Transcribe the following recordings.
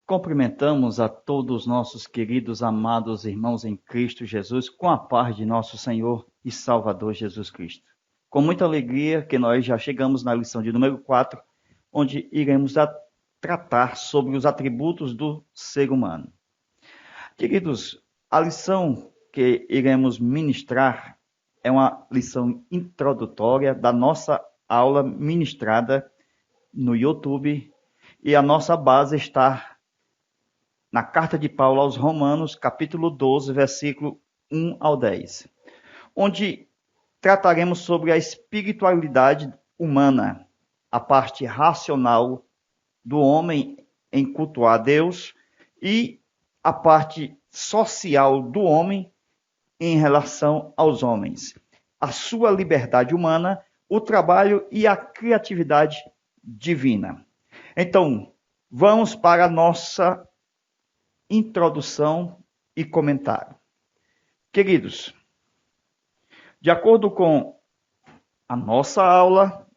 Cumprimentamos a todos os nossos queridos, amados irmãos em Cristo Jesus, com a paz de nosso Senhor e Salvador Jesus Cristo. Com muita alegria que nós já chegamos na lição de número 4, onde iremos tratar sobre os atributos do ser humano. Queridos, a lição que iremos ministrar é uma lição introdutória da nossa aula ministrada no YouTube, e a nossa base está na carta de Paulo aos Romanos, capítulo 12, versículo 1 ao 10, onde trataremos sobre a espiritualidade humana, a parte racional do homem em cultuar a Deus e a parte social do homem em relação aos homens, a sua liberdade humana, o trabalho e a criatividade divina. Então, vamos para a nossa introdução e comentário. Queridos, de acordo com a nossa aula,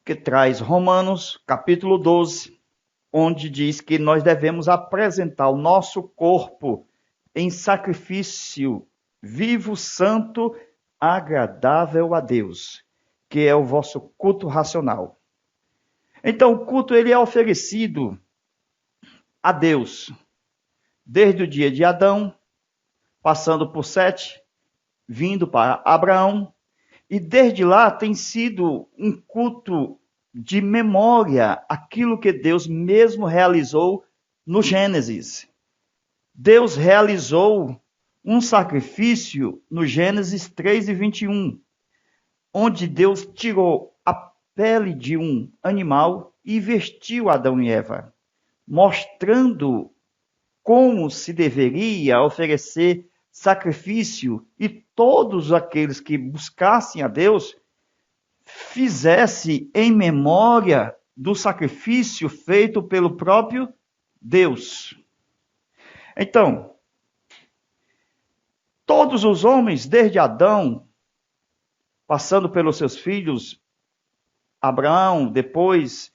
que traz Romanos, capítulo 12, onde diz que nós devemos apresentar o nosso corpo em sacrifício vivo, santo, agradável a Deus, que é o vosso culto racional. Então, o culto ele é oferecido a Deus, desde o dia de Adão, passando por Sete, vindo para Abraão, e desde lá tem sido um culto de memória, aquilo que Deus mesmo realizou no Gênesis. Deus realizou um sacrifício no Gênesis 3:21, onde Deus tirou a pele de um animal e vestiu Adão e Eva, mostrando como se deveria oferecer sacrifício, e todos aqueles que buscassem a Deus fizesse em memória do sacrifício feito pelo próprio Deus. Então, todos os homens, desde Adão, passando pelos seus filhos, Abraão, depois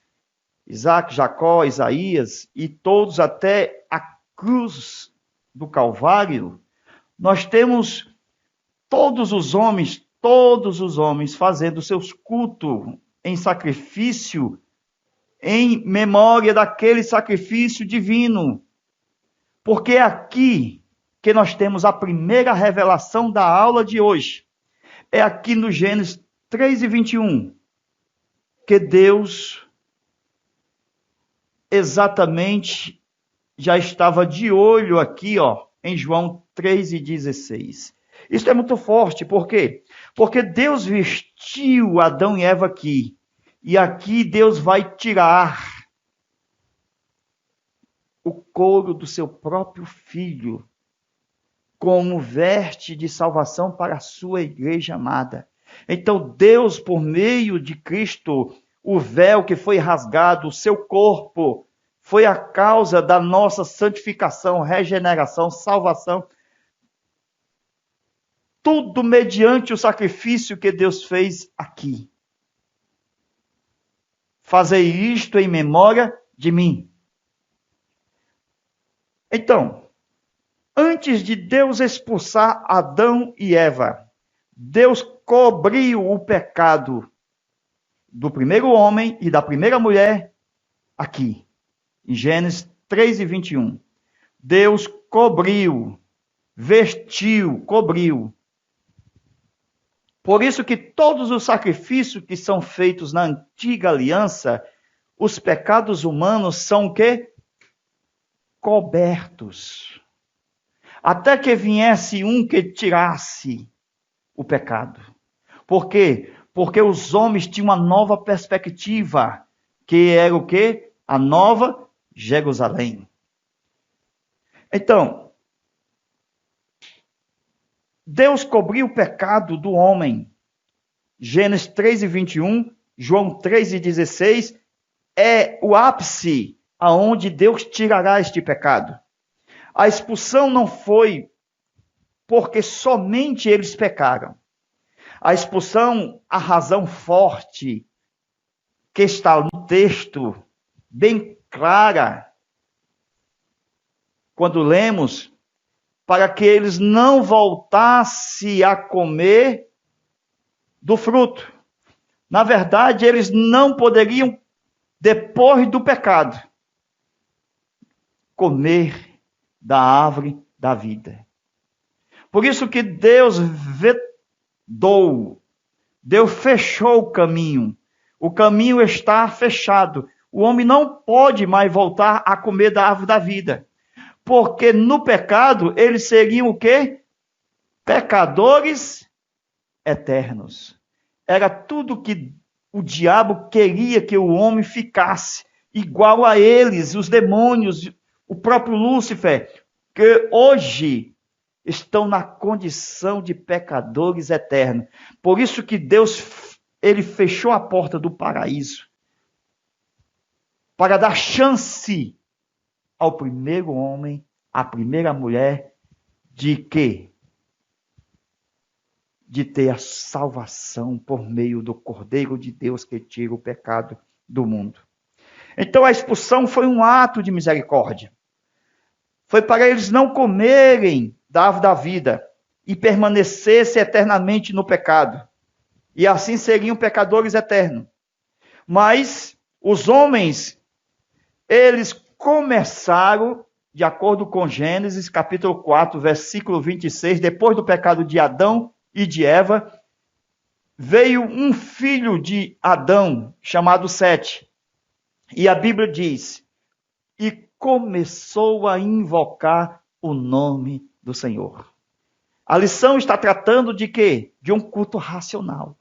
Isaac, Jacó, Isaías, e todos até a cruz do Calvário, nós temos todos os homens fazendo seus cultos em sacrifício, em memória daquele sacrifício divino. Porque é aqui que nós temos a primeira revelação da aula de hoje. É aqui no Gênesis 3:21, que Deus exatamente já estava de olho aqui, em João 3:16. Isso é muito forte, por quê? Porque Deus vestiu Adão e Eva aqui, e aqui Deus vai tirar o couro do seu próprio filho, como veste de salvação para a sua igreja amada. Então Deus, por meio de Cristo, o véu que foi rasgado, o seu corpo, foi a causa da nossa santificação, regeneração, salvação. Tudo mediante o sacrifício que Deus fez aqui. Fazei isto em memória de mim. Então, antes de Deus expulsar Adão e Eva, Deus cobriu o pecado do primeiro homem e da primeira mulher aqui, em Gênesis 3:21. Deus cobriu, vestiu, cobriu. Por isso que todos os sacrifícios que são feitos na antiga aliança, os pecados humanos são o quê? Cobertos. Até que viesse um que tirasse o pecado. Por quê? Porque os homens tinham uma nova perspectiva, que era o quê? A nova Jerusalém. Então, Deus cobriu o pecado do homem. Gênesis 3:21, João 3:16, é o ápice aonde Deus tirará este pecado. A expulsão não foi porque somente eles pecaram. A expulsão, a razão forte que está no texto, bem clara, quando lemos, para que eles não voltassem a comer do fruto. Na verdade, eles não poderiam, depois do pecado, comer da árvore da vida. Por isso que Deus vedou, Deus fechou o caminho. O caminho está fechado. O homem não pode mais voltar a comer da árvore da vida. Porque no pecado, eles seriam o quê? Pecadores eternos. Era tudo que o diabo queria que o homem ficasse. Igual a eles, os demônios, o próprio Lúcifer, que hoje estão na condição de pecadores eternos. Por isso que Deus, ele fechou a porta do paraíso para dar chance ao primeiro homem, à primeira mulher, de quê? De ter a salvação por meio do Cordeiro de Deus que tira o pecado do mundo. Então a expulsão foi um ato de misericórdia. Foi para eles não comerem da árvore da vida e permanecessem eternamente no pecado. E assim seriam pecadores eternos. Mas os homens, eles começaram, de acordo com Gênesis, capítulo 4, versículo 26, depois do pecado de Adão e de Eva, veio um filho de Adão, chamado Sete. E a Bíblia diz, e começou a invocar o nome do Senhor. A lição está tratando de quê? De um culto racional.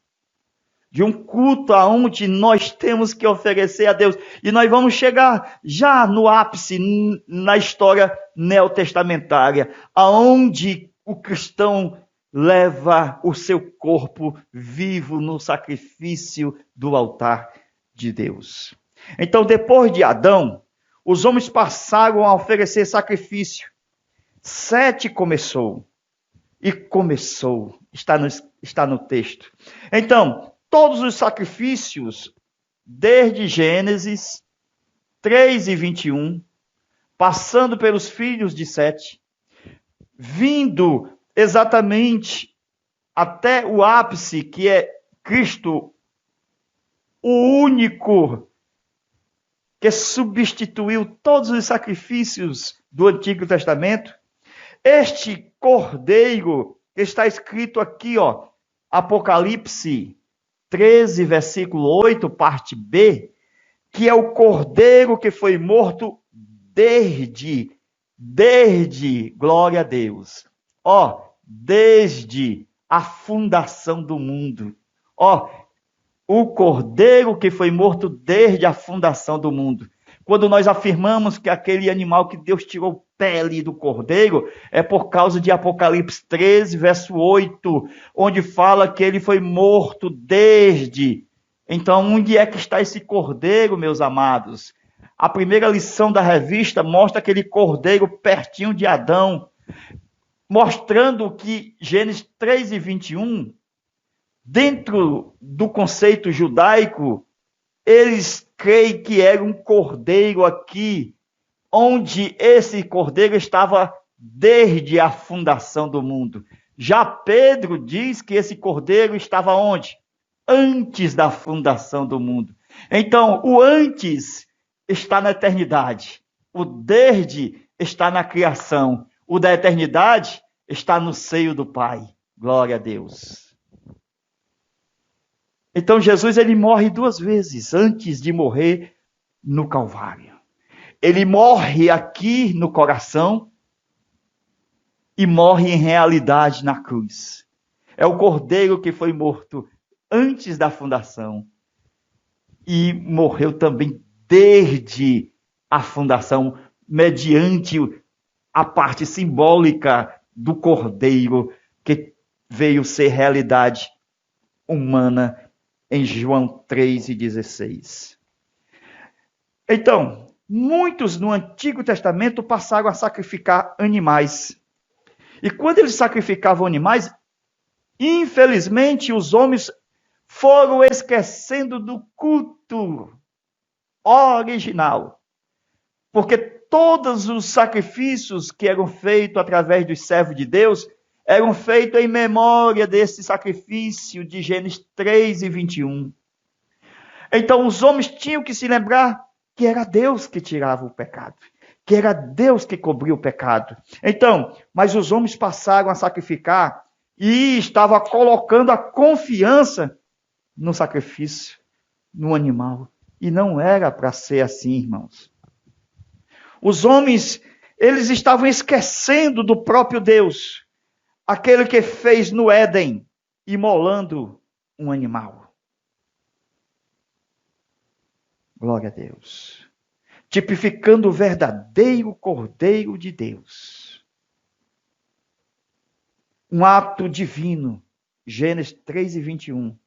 De um culto aonde nós temos que oferecer a Deus. E nós vamos chegar já no ápice na história neotestamentária, aonde o cristão leva o seu corpo vivo no sacrifício do altar de Deus. Então, depois de Adão, os homens passaram a oferecer sacrifício. Sete começou. E começou. Está no texto. Então, todos os sacrifícios, desde Gênesis 3 e 21, passando pelos filhos de Sete, vindo exatamente até o ápice, que é Cristo, o único que substituiu todos os sacrifícios do Antigo Testamento. Este cordeiro, que está escrito aqui, ó, Apocalipse 13, versículo 8, parte B, que é o cordeiro que foi morto desde, glória a Deus, ó, desde a fundação do mundo, ó, o cordeiro que foi morto desde a fundação do mundo. Quando nós afirmamos que aquele animal que Deus tirou pele do cordeiro, é por causa de Apocalipse 13, verso 8, onde fala que ele foi morto desde. Então, onde é que está esse cordeiro, meus amados? A primeira lição da revista mostra aquele cordeiro pertinho de Adão, mostrando que Gênesis 3 e 21, dentro do conceito judaico, eles creem que era um cordeiro aqui, onde esse cordeiro estava desde a fundação do mundo. Já Pedro diz que esse cordeiro estava onde? Antes da fundação do mundo. Então, o antes está na eternidade. O desde está na criação. O da eternidade está no seio do Pai. Glória a Deus. Então, Jesus ele morre duas vezes antes de morrer no Calvário. Ele morre aqui no coração e morre em realidade na cruz. É o cordeiro que foi morto antes da fundação e morreu também desde a fundação, mediante a parte simbólica do cordeiro que veio ser realidade humana em João 3,16. Então, muitos no Antigo Testamento passaram a sacrificar animais. E quando eles sacrificavam animais, infelizmente os homens foram esquecendo do culto original. Porque todos os sacrifícios que eram feitos através dos servos de Deus eram feitos em memória desse sacrifício de Gênesis 3 e 21. Então os homens tinham que se lembrar que era Deus que tirava o pecado, que era Deus que cobria o pecado. Então, mas os homens passaram a sacrificar e estavam colocando a confiança no sacrifício, no animal. E não era para ser assim, irmãos. Os homens, eles estavam esquecendo do próprio Deus, aquele que fez no Éden, imolando um animal. Glória a Deus. Tipificando o verdadeiro Cordeiro de Deus. Um ato divino, Gênesis 3 e 21,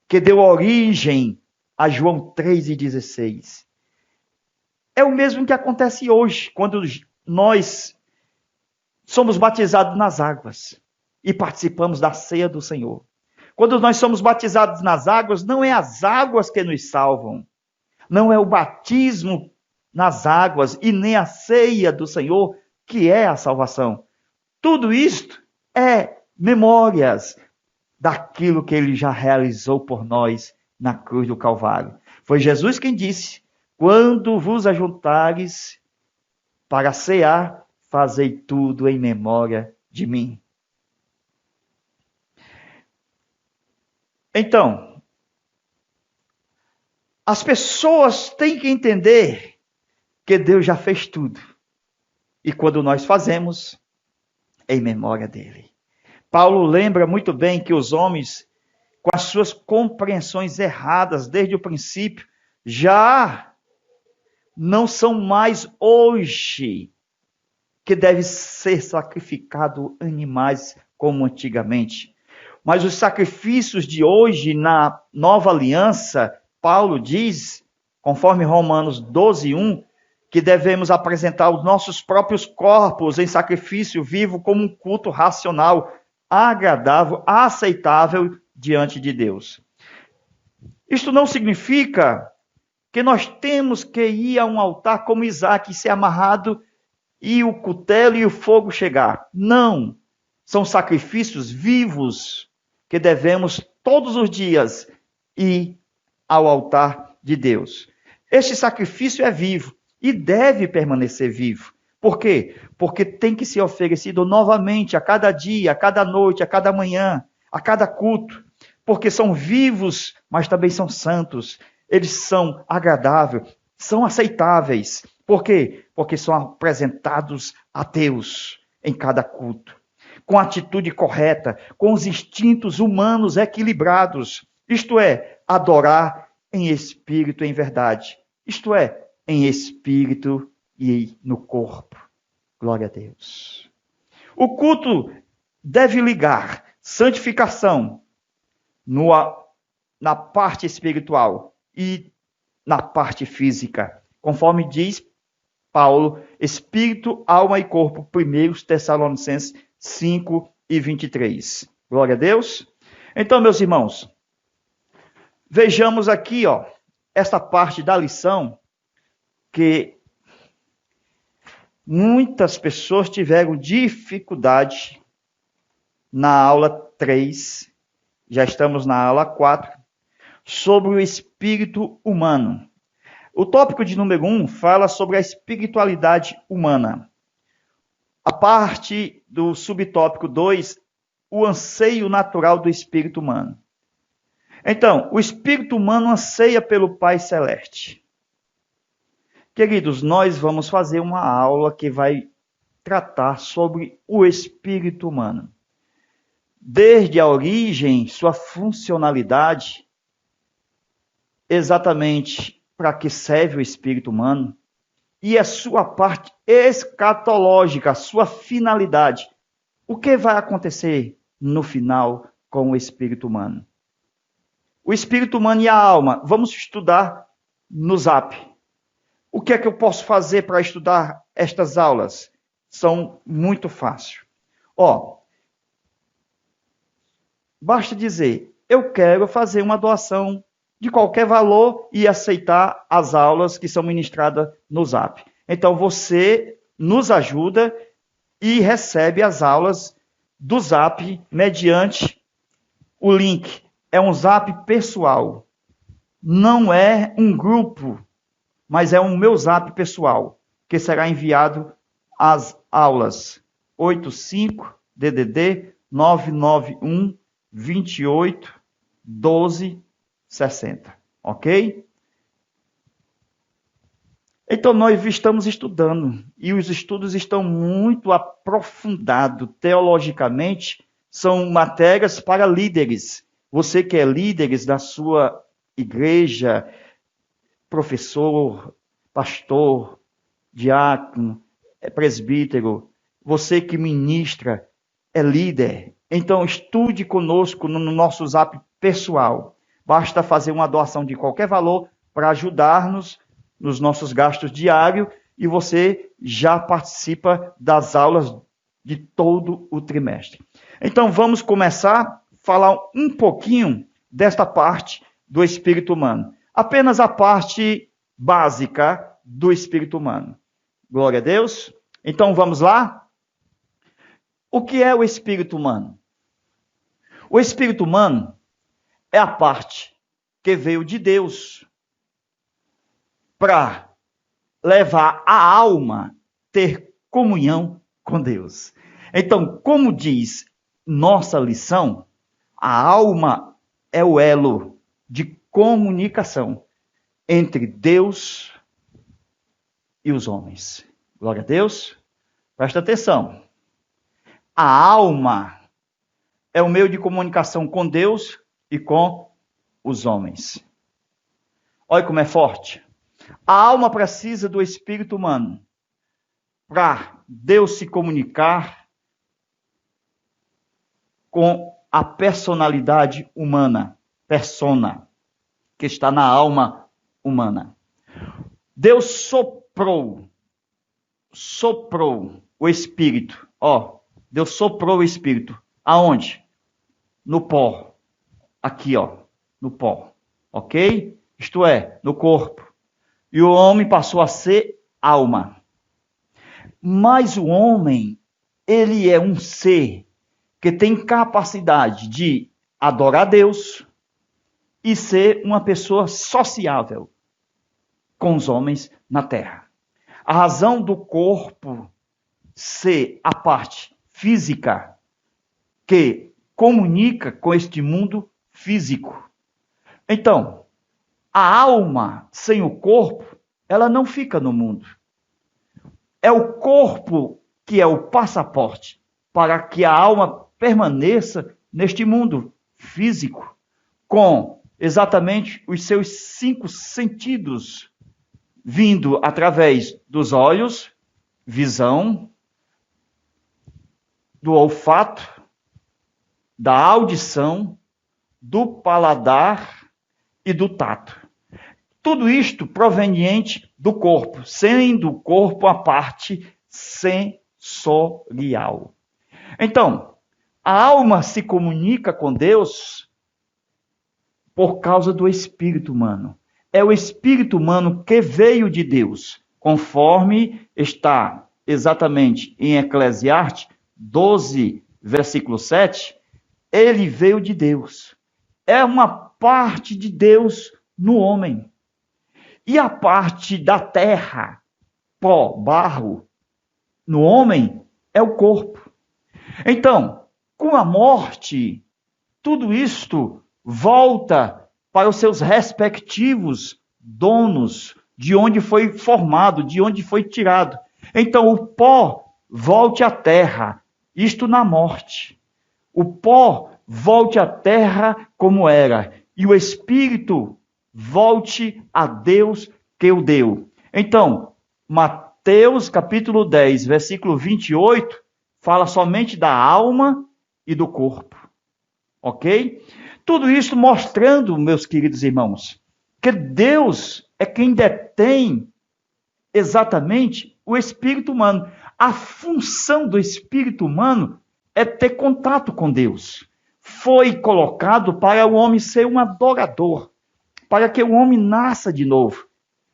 que deu origem a João 3 e 16. É o mesmo que acontece hoje, quando nós somos batizados nas águas e participamos da ceia do Senhor. Quando nós somos batizados nas águas, não é as águas que nos salvam, não é o batismo nas águas e nem a ceia do Senhor que é a salvação. Tudo isto é memórias daquilo que ele já realizou por nós na cruz do Calvário. Foi Jesus quem disse: quando vos ajuntares para cear, fazei tudo em memória de mim. Então, as pessoas têm que entender que Deus já fez tudo. E quando nós fazemos, em memória dele. Paulo lembra muito bem que os homens, com as suas compreensões erradas desde o princípio, já não são mais hoje que deve ser sacrificado animais como antigamente. Mas os sacrifícios de hoje na nova aliança, Paulo diz, conforme Romanos 12:1, que devemos apresentar os nossos próprios corpos em sacrifício vivo como um culto racional, agradável, aceitável diante de Deus. Isto não significa que nós temos que ir a um altar como Isaac e ser amarrado e o cutelo e o fogo chegar. Não. São sacrifícios vivos que devemos todos os dias ir ao altar de Deus. Este sacrifício é vivo e deve permanecer vivo. Por quê? Porque tem que ser oferecido novamente a cada dia, a cada noite, a cada manhã, a cada culto. Porque são vivos, mas também são santos. Eles são agradáveis, são aceitáveis. Por quê? Porque são apresentados a Deus em cada culto. Com a atitude correta, com os instintos humanos equilibrados. Isto é, adorar em espírito e em verdade. Isto é, em espírito e no corpo. Glória a Deus. O culto deve ligar santificação na parte espiritual e na parte física. Conforme diz Paulo, espírito, alma e corpo, 1 Tessalonicenses 5 e 23. Glória a Deus. Então, meus irmãos, vejamos aqui, esta parte da lição que muitas pessoas tiveram dificuldade na aula 3, já estamos na aula 4, sobre o espírito humano. O tópico de número 1 fala sobre a espiritualidade humana. A parte do subtópico 2, o anseio natural do espírito humano. Então, o espírito humano anseia pelo Pai Celeste. Queridos, nós vamos fazer uma aula que vai tratar sobre o espírito humano. Desde a origem, sua funcionalidade, exatamente para que serve o espírito humano, e a sua parte escatológica, a sua finalidade. O que vai acontecer no final com o espírito humano? O espírito humano e a alma, vamos estudar no Zap. O que é que eu posso fazer para estudar estas aulas? São muito fáceis. Basta dizer, eu quero fazer uma doação de qualquer valor e aceitar as aulas que são ministradas no Zap. Então você nos ajuda e recebe as aulas do Zap mediante o link. É um Zap pessoal. Não é um grupo, mas é um meu Zap pessoal, que será enviado as aulas 85 DDD 991 28 12 60, ok? Então nós estamos estudando e os estudos estão muito aprofundados teologicamente, são matérias para líderes. Você que é líderes da sua igreja, professor, pastor, diácono, presbítero, você que ministra, é líder. Então estude conosco no nosso Zap pessoal. Basta fazer uma doação de qualquer valor para ajudar-nos nos nossos gastos diários e você já participa das aulas de todo o trimestre. Então vamos começar a falar um pouquinho desta parte do espírito humano. Apenas a parte básica do espírito humano. Glória a Deus. Então vamos lá? O que é o espírito humano? O espírito humano é a parte que veio de Deus para levar a alma a ter comunhão com Deus. Então, como diz nossa lição, a alma é o elo de comunicação entre Deus e os homens. Glória a Deus. Presta atenção. A alma é o meio de comunicação com Deus e com os homens. Olha como é forte. A alma precisa do espírito humano para Deus se comunicar com a personalidade humana, persona, que está na alma humana. Deus soprou o espírito. Deus soprou o espírito. Aonde? No pó. Aqui, no pó. Ok? Isto é, no corpo. E o homem passou a ser alma. Mas o homem, ele é um ser que tem capacidade de adorar Deus e ser uma pessoa sociável com os homens na terra. A razão do corpo ser a parte física que comunica com este mundo físico. Então, a alma sem o corpo, ela não fica no mundo. É o corpo que é o passaporte para que a alma permaneça neste mundo físico, com exatamente os seus 5 sentidos, vindo através dos olhos, visão, do olfato, da audição, do paladar e do tato. Tudo isto proveniente do corpo, sendo o corpo a parte sensorial. Então, a alma se comunica com Deus por causa do espírito humano. É o espírito humano que veio de Deus, conforme está exatamente em Eclesiastes 12, versículo 7, ele veio de Deus. É uma parte de Deus no homem. E a parte da terra, pó, barro, no homem, é o corpo. Então, com a morte, tudo isto volta para os seus respectivos donos, de onde foi formado, de onde foi tirado. Então, o pó volte à terra, isto na morte. O pó volte à terra como era, e o espírito volte a Deus que o deu. Então, Mateus capítulo 10, versículo 28, fala somente da alma e do corpo. Ok? Tudo isso mostrando, meus queridos irmãos, que Deus é quem detém exatamente o espírito humano. A função do espírito humano é ter contato com Deus. Foi colocado para o homem ser um adorador, para que o homem nasça de novo,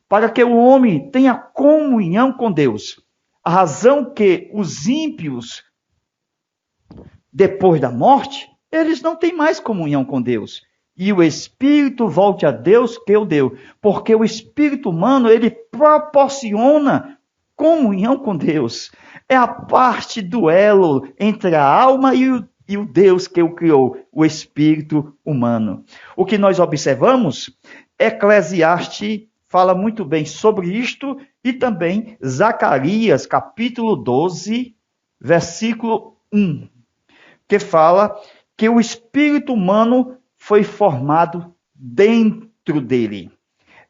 para que o homem tenha comunhão com Deus. A razão que os ímpios, depois da morte, eles não têm mais comunhão com Deus. E o Espírito volte a Deus que o deu. Porque o Espírito humano, ele proporciona comunhão com Deus. É a parte do elo entre a alma e o Deus que o criou, o Espírito humano. O que nós observamos, Eclesiastes fala muito bem sobre isto, e também Zacarias, capítulo 12, versículo 1, que fala que o espírito humano foi formado dentro dele.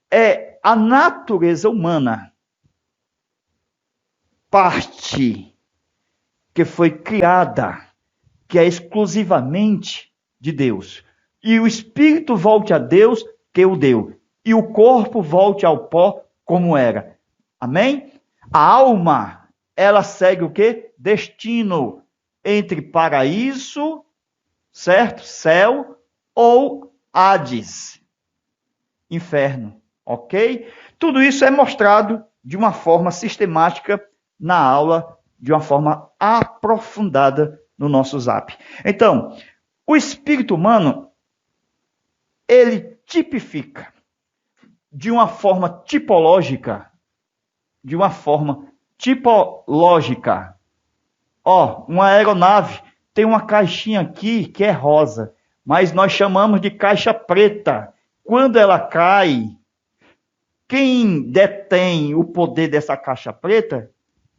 É a natureza humana, parte que foi criada, que é exclusivamente de Deus. E o espírito volte a Deus que o deu. E o corpo volte ao pó como era. Amém? A alma, ela segue o quê? Destino entre paraíso, certo? Céu, ou Hades, inferno, ok? Tudo isso é mostrado de uma forma sistemática na aula, de uma forma aprofundada no nosso Zap. Então, o espírito humano, ele tipifica de uma forma tipológica, uma aeronave tem uma caixinha aqui que é rosa, mas nós chamamos de caixa preta. Quando ela cai, quem detém o poder dessa caixa preta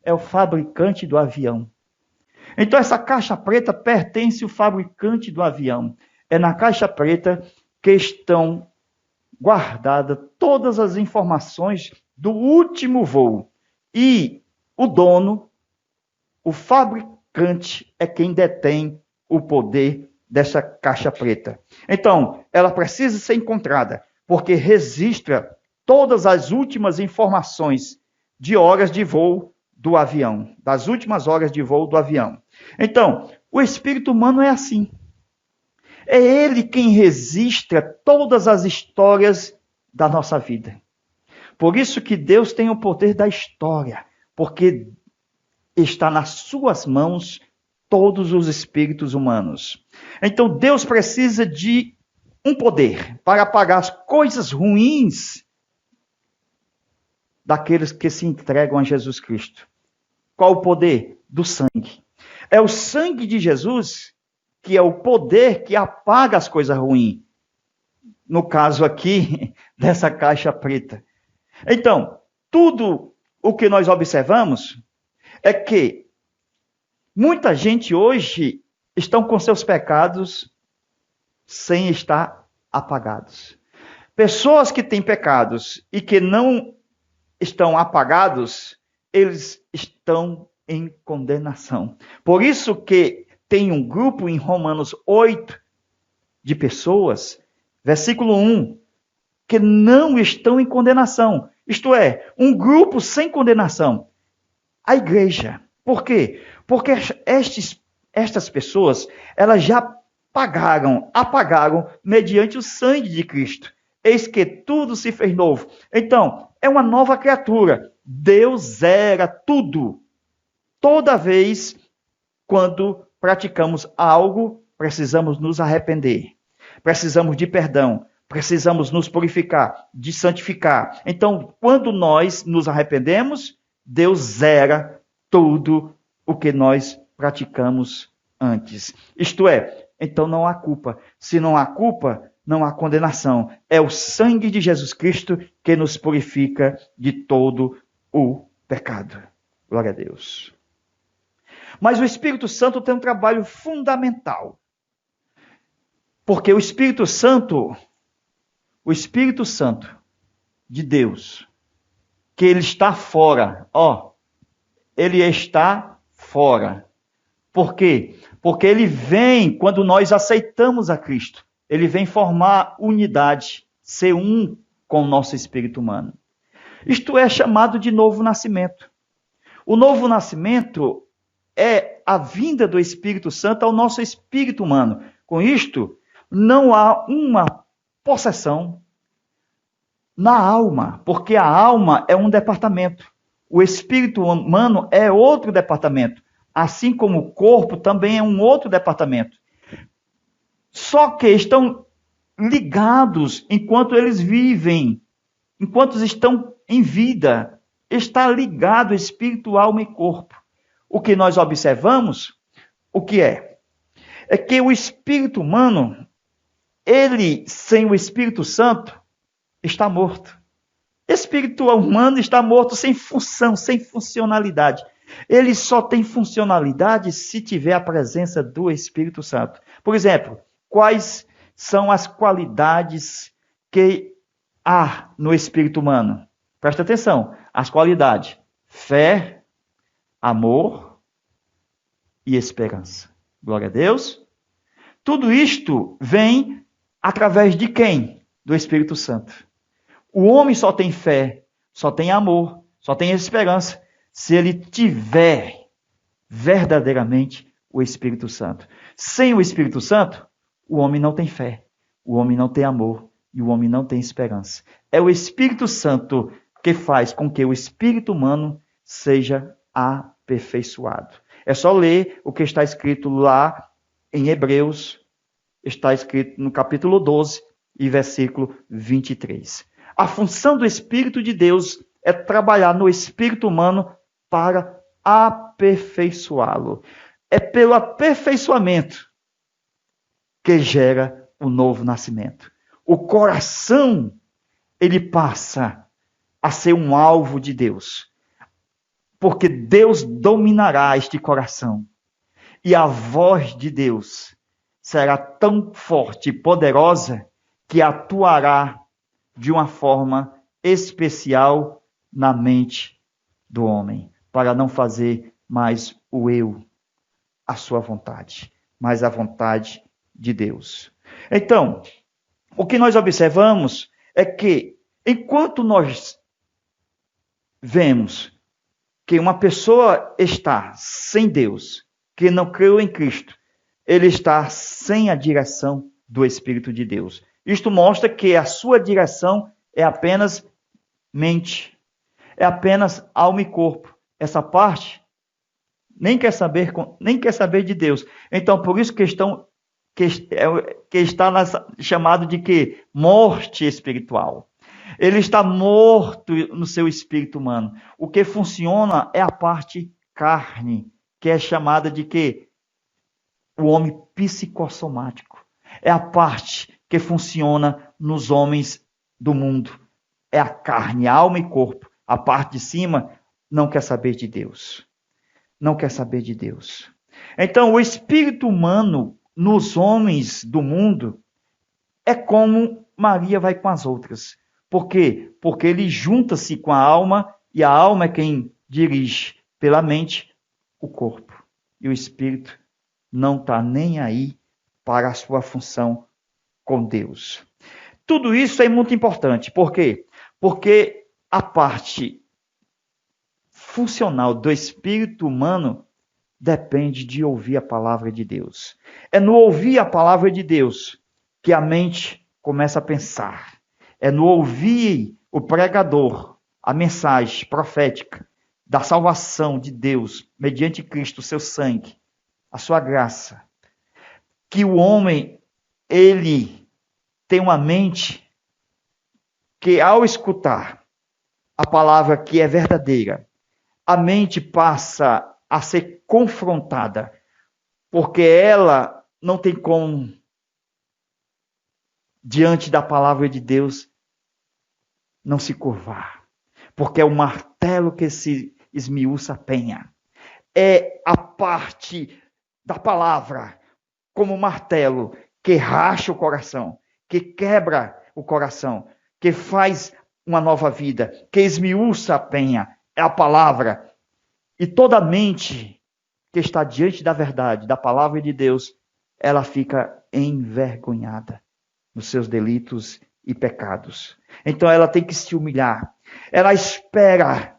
é o fabricante do avião. Então essa caixa preta pertence ao fabricante do avião. É na caixa preta que estão guardadas todas as informações do último voo. E o dono, o fabricante, é quem detém o poder dessa caixa preta. Então, ela precisa ser encontrada, porque registra todas as últimas informações de horas de voo do avião, das últimas horas de voo do avião. Então, o espírito humano é assim. É ele quem registra todas as histórias da nossa vida. Por isso que Deus tem o poder da história, porque está nas suas mãos todos os espíritos humanos. Então Deus precisa de um poder para apagar as coisas ruins daqueles que se entregam a Jesus Cristo. Qual o poder? Do sangue. É o sangue de Jesus que é o poder que apaga as coisas ruins. No caso aqui, dessa caixa preta. Então, tudo o que nós observamos é que muita gente hoje estão com seus pecados sem estar apagados. Pessoas que têm pecados e que não estão apagados, eles estão em condenação. Por isso que tem um grupo em Romanos 8 de pessoas, versículo 1, que não estão em condenação. Isto é, um grupo sem condenação. A igreja. Por quê? Porque estas pessoas, elas já apagaram mediante o sangue de Cristo. Eis que tudo se fez novo. Então, é uma nova criatura. Deus zera tudo. Toda vez quando praticamos algo, precisamos nos arrepender. Precisamos de perdão. Precisamos nos purificar, de santificar. Então, quando nós nos arrependemos, Deus zera tudo o que nós praticamos antes. Isto é, então não há culpa. Se não há culpa, não há condenação. É o sangue de Jesus Cristo que nos purifica de todo o pecado. Glória a Deus. Mas o Espírito Santo tem um trabalho fundamental. Porque o Espírito Santo de Deus, que ele está fora, ele está fora. Por quê? Porque ele vem quando nós aceitamos a Cristo. Ele vem formar unidade, ser um com o nosso espírito humano. Isto é chamado de novo nascimento. O novo nascimento é a vinda do Espírito Santo ao nosso espírito humano. Com isto, não há uma possessão, na alma, porque a alma é um departamento. O espírito humano é outro departamento, assim como o corpo também é um outro departamento. Só que estão ligados enquanto eles vivem, enquanto estão em vida. Está ligado espírito, alma e corpo. O que nós observamos, o que é? É que o espírito humano, ele, sem o Espírito Santo, está morto. Espírito humano está morto sem função, sem funcionalidade. Ele só tem funcionalidade se tiver a presença do Espírito Santo. Por exemplo, quais são as qualidades que há no espírito humano? Presta atenção. As qualidades: fé, amor e esperança. Glória a Deus. Tudo isto vem através de quem? Do Espírito Santo. O homem só tem fé, só tem amor, só tem esperança se ele tiver verdadeiramente o Espírito Santo. Sem o Espírito Santo, o homem não tem fé, o homem não tem amor e o homem não tem esperança. É o Espírito Santo que faz com que o espírito humano seja aperfeiçoado. É só ler o que está escrito lá em Hebreus, está escrito no capítulo 12 e versículo 23. A função do Espírito de Deus é trabalhar no espírito humano para aperfeiçoá-lo. É pelo aperfeiçoamento que gera o novo nascimento. O coração, ele passa a ser um alvo de Deus, porque Deus dominará este coração. E a voz de Deus será tão forte e poderosa que atuará de uma forma especial na mente do homem, para não fazer mais o eu, a sua vontade, mas a vontade de Deus. Então, o que nós observamos é que, enquanto nós vemos que uma pessoa está sem Deus, que não creu em Cristo, ele está sem a direção do Espírito de Deus. Isto mostra que a sua direção é apenas mente, é apenas alma e corpo. Essa parte nem quer saber de Deus. Então, por isso que está chamado de que? Morte espiritual. Ele está morto no seu espírito humano. O que funciona é a parte carne, que é chamada de que? O homem psicossomático. É a parte que funciona nos homens do mundo. É a carne, a alma e corpo. A parte de cima não quer saber de Deus. Não quer saber de Deus. Então, o espírito humano nos homens do mundo é como Maria vai com as outras. Por quê? Porque ele junta-se com a alma e a alma é quem dirige pela mente o corpo. E o espírito não está nem aí para a sua função com Deus. Tudo isso é muito importante. Por quê? Porque a parte funcional do espírito humano depende de ouvir a palavra de Deus. É no ouvir a palavra de Deus que a mente começa a pensar. É no ouvir o pregador, a mensagem profética da salvação de Deus mediante Cristo, o seu sangue, a sua graça, que o homem, ele tem uma mente que, ao escutar a palavra que é verdadeira, a mente passa a ser confrontada, porque ela não tem como, diante da palavra de Deus, não se curvar. Porque é o martelo que se esmiuça a penha. É a parte da palavra, como martelo, que racha o coração, que quebra o coração, que faz uma nova vida, que esmiuça a penha. É a palavra. E toda mente que está diante da verdade, da palavra de Deus, ela fica envergonhada nos seus delitos e pecados. Então ela tem que se humilhar. Ela espera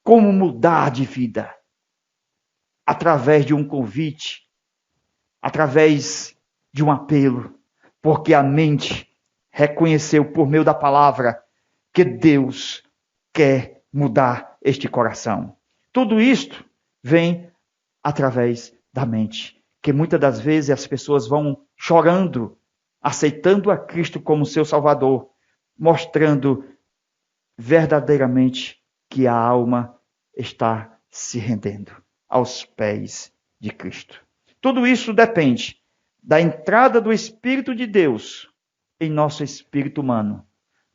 como mudar de vida através de um convite, através de um apelo, porque a mente reconheceu por meio da palavra que Deus quer mudar este coração. Tudo isto vem através da mente, que muitas das vezes as pessoas vão chorando, aceitando a Cristo como seu Salvador, mostrando verdadeiramente que a alma está se rendendo aos pés de Cristo. Tudo isso depende da entrada do Espírito de Deus em nosso espírito humano.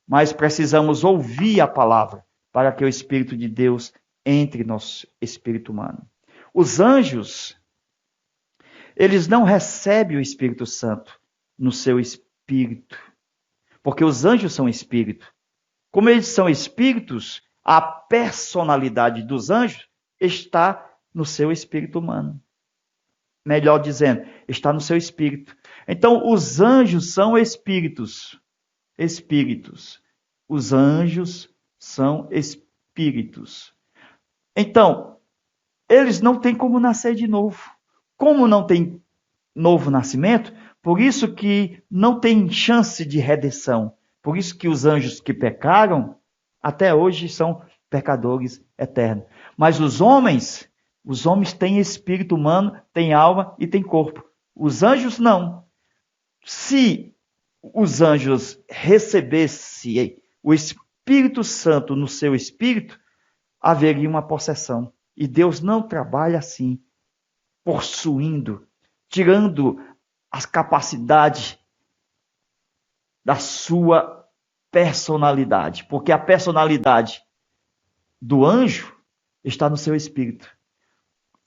Mas precisamos ouvir a palavra para que o Espírito de Deus entre em nosso espírito humano. Os anjos, eles não recebem o Espírito Santo no seu espírito, porque os anjos são espírito. Como eles são espíritos, a personalidade dos anjos está no seu espírito humano. Melhor dizendo, está no seu espírito. Então, os anjos são espíritos. Espíritos. Os anjos são espíritos. Então, eles não têm como nascer de novo. Como não tem novo nascimento, por isso que não tem chance de redenção. Por isso que os anjos que pecaram, até hoje são pecadores eternos. Mas os homens têm espírito humano, têm alma e têm corpo. Os anjos não. Se os anjos recebessem o Espírito Santo no seu espírito, haveria uma possessão. E Deus não trabalha assim, possuindo, tirando as capacidades da sua personalidade. Porque a personalidade do anjo está no seu espírito.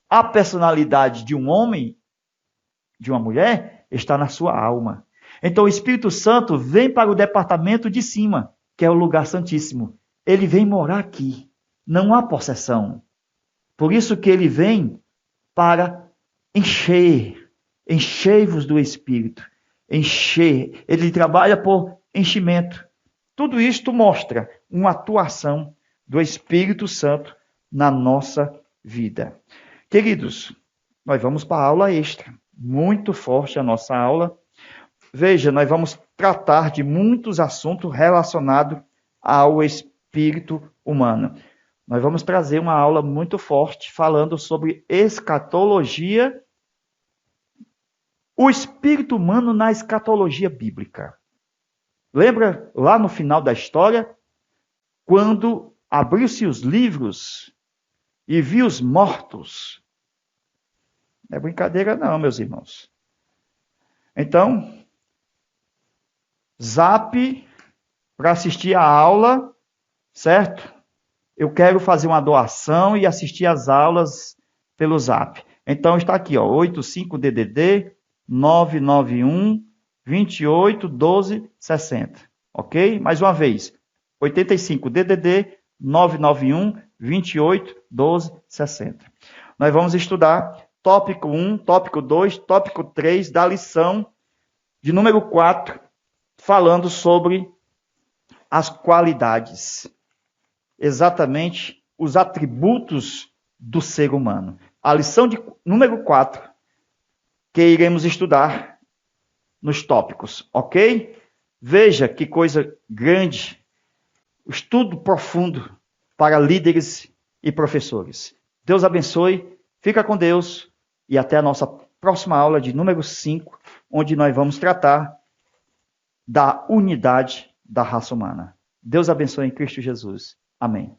A personalidade de um homem, de uma mulher, está na sua alma. Então o Espírito Santo vem para o departamento de cima, que é o lugar santíssimo. Ele vem morar aqui. Não há possessão. Por isso que ele vem para encher-vos do Espírito. Encher. Ele trabalha por enchimento. Tudo isto mostra uma atuação do Espírito Santo na nossa vida. Queridos, nós vamos para a aula extra. Muito forte a nossa aula. Veja, nós vamos tratar de muitos assuntos relacionados ao espírito humano. Nós vamos trazer uma aula muito forte falando sobre escatologia, o espírito humano na escatologia bíblica. Lembra lá no final da história, quando abriu-se os livros e viu os mortos? Não é brincadeira não, meus irmãos. Então, Zap para assistir a aula, certo? Eu quero fazer uma doação e assistir as aulas pelo Zap. Então está aqui, ó, 85DDD 991 28 12 60. Ok? Mais uma vez, 85DDD 991 28 12 60. Nós vamos estudar tópico 1, tópico 2, tópico 3 da lição de número 4, falando sobre as qualidades, exatamente os atributos do ser humano. A lição de número 4, que iremos estudar nos tópicos, ok? Veja que coisa grande, estudo profundo para líderes e professores. Deus abençoe, fica com Deus e até a nossa próxima aula de número 5, onde nós vamos tratar da unidade da raça humana. Deus abençoe em Cristo Jesus. Amém.